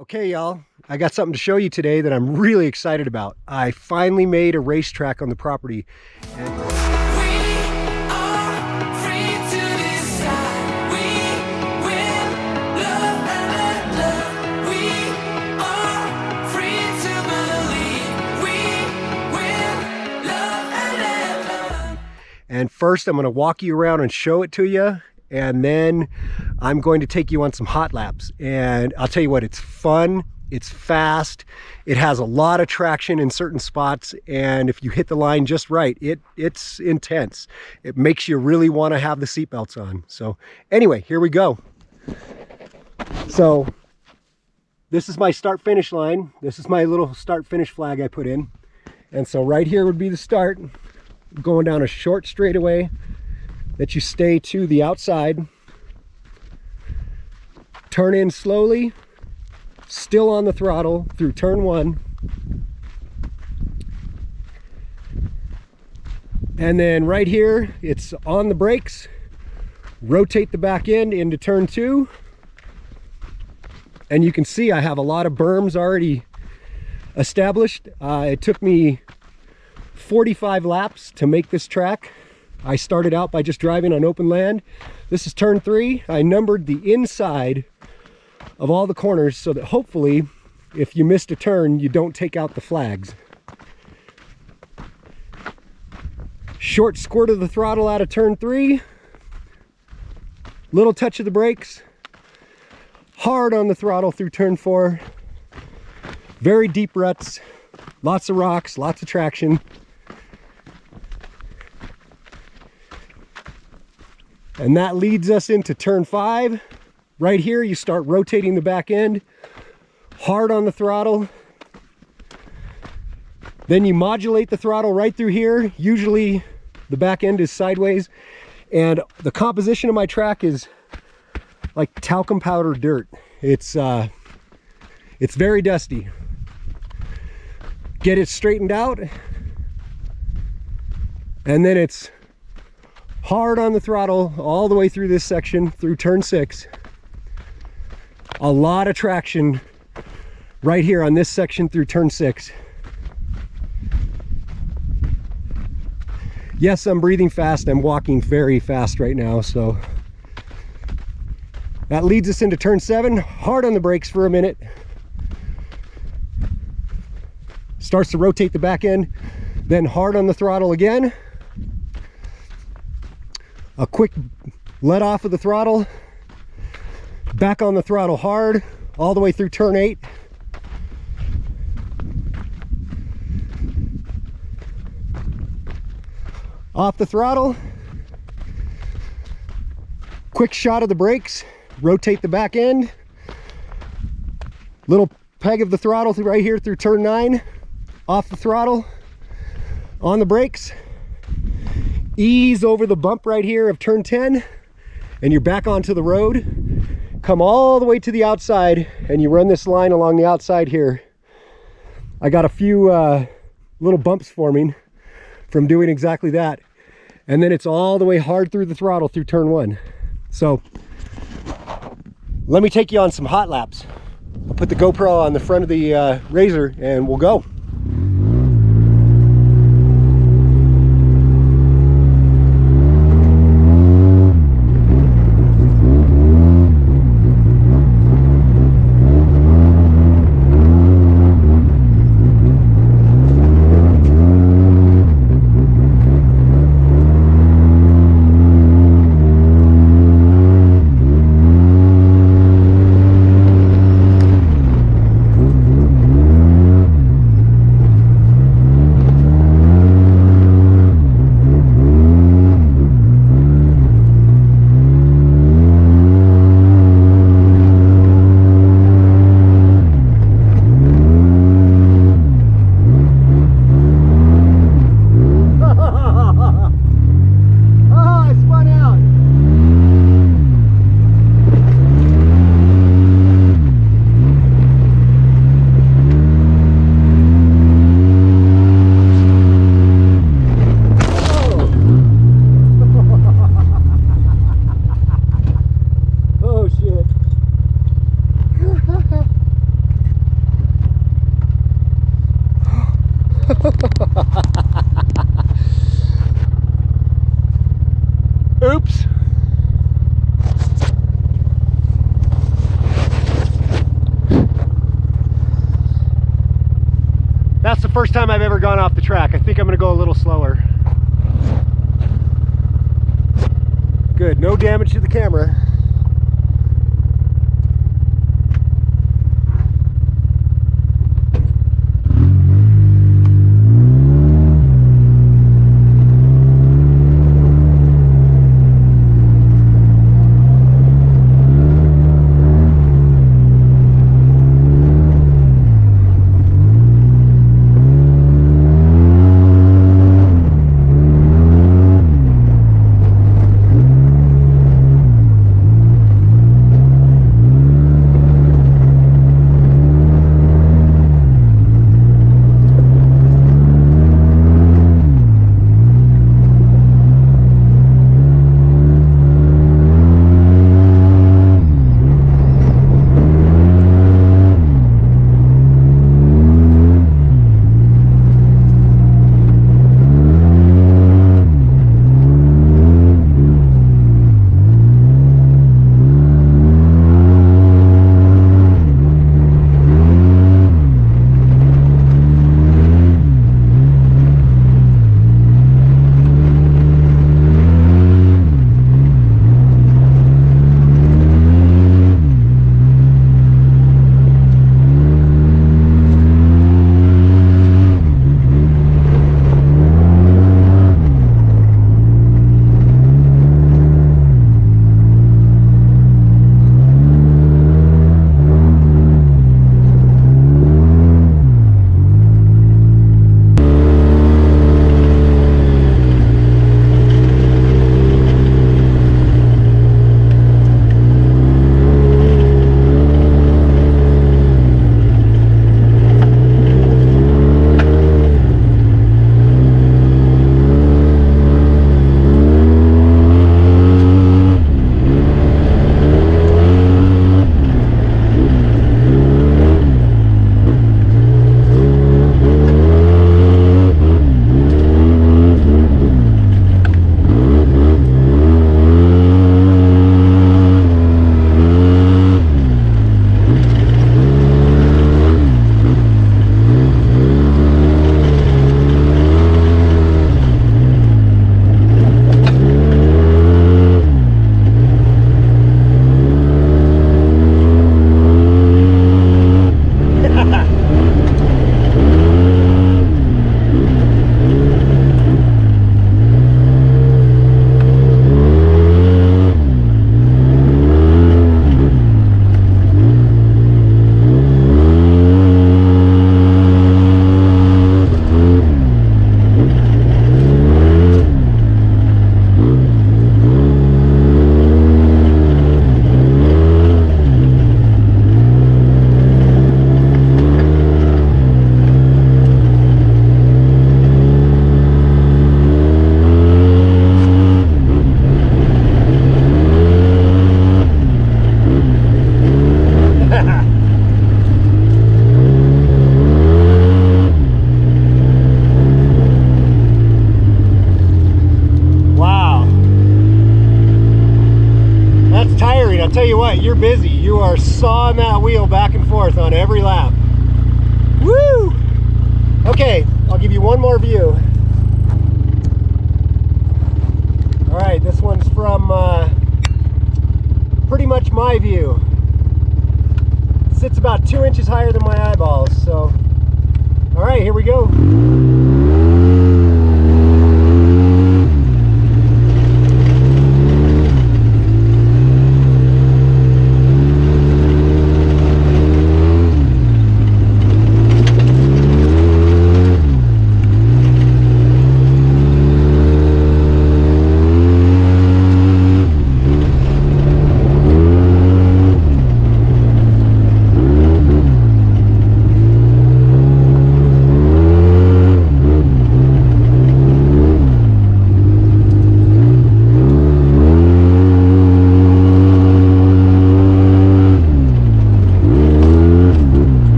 Okay, y'all, I got something to show you today that I'm really excited about. I finally made a racetrack on the property. And first I'm going to walk you around and show it to you. And then I'm going to take you on some hot laps. And I'll tell you what, it's fun, it's fast, it has a lot of traction in certain spots, and if you hit the line just right, it's intense. It makes you really want to have the seatbelts on. So anyway, here we go. So this is my start-finish line. This is my little start-finish flag I put in. And so right here would be the start, going down a short straightaway that you stay to the outside, turn in slowly, still on the throttle through turn 1, and then right here it's on the brakes, rotate the back end into turn 2, and you can see I have a lot of berms already established. It took me 45 laps to make this track. I started out by just driving on open land. This is turn 3. I numbered the inside of all the corners so that hopefully if you missed a turn, you don't take out the flags. Short squirt of the throttle out of turn 3. Little touch of the brakes. Hard on the throttle through turn 4. Very deep ruts. Lots of rocks, lots of traction. And that leads us into turn 5. Right here, you start rotating the back end, hard on the throttle. Then you modulate the throttle right through here. Usually the back end is sideways. And the composition of my track is like talcum powder dirt. It's very dusty. Get it straightened out. And then it's hard on the throttle all the way through this section, through turn 6. A lot of traction right here on this section through turn 6. Yes, I'm breathing fast. I'm walking very fast right now. So that leads us into turn 7. Hard on the brakes for a minute. Starts to rotate the back end. Then hard on the throttle again. A quick let off of the throttle, back on the throttle hard, all the way through turn 8. Off the throttle, quick shot of the brakes, rotate the back end, little peg of the throttle right here through turn 9, off the throttle, on the brakes. Ease over the bump right here of turn 10, and you're back onto the road. Come all the way to the outside, and you run this line along the outside here. I got a few little bumps forming from doing exactly that. And then it's all the way hard through the throttle through turn 1. So let me take you on some hot laps. I'll put the GoPro on the front of the RZR and we'll go. first time I've ever gone off the track. I think I'm gonna go a little slower. Good, no damage to the camera. You're busy. You are sawing that wheel back and forth on every lap. Woo! Okay, I'll give you one more view. All right, this one's from pretty much my view. It sits about 2 inches higher than my eyeballs, so. All right, here we go.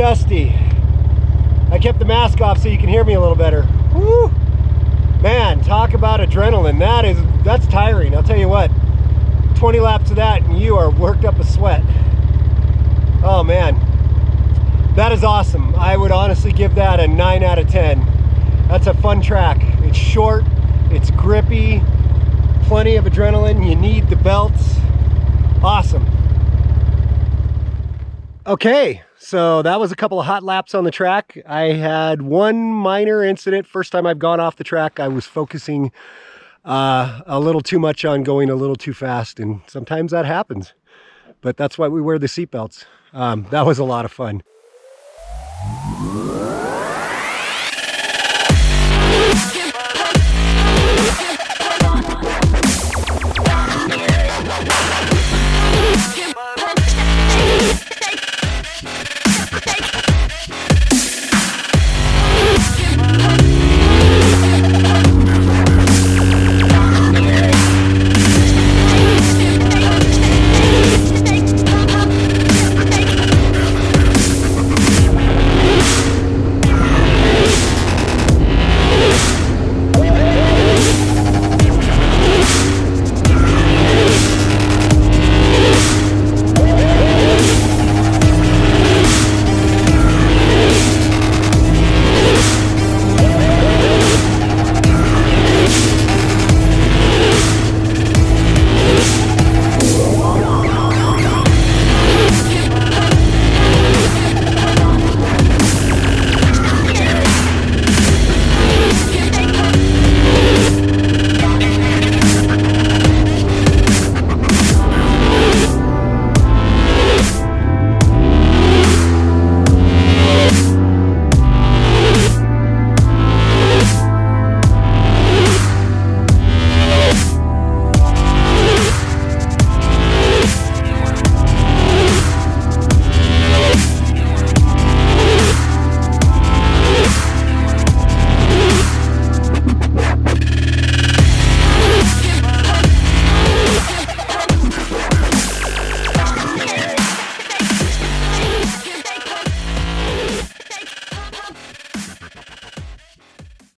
dusty. I kept the mask off so you can hear me a little better. Woo! Man, talk about adrenaline. That's tiring. I'll tell you what, 20 laps of that and you are worked up a sweat. Oh man, that is awesome. I would honestly give that a 9 out of 10. That's a fun track. It's short, it's grippy, plenty of adrenaline. You need the belts. Awesome. Okay, so that was a couple of hot laps on the track. I had one minor incident. First time I've gone off the track, I was focusing a little too much on going a little too fast, and sometimes that happens. But that's why we wear the seatbelts. That was a lot of fun.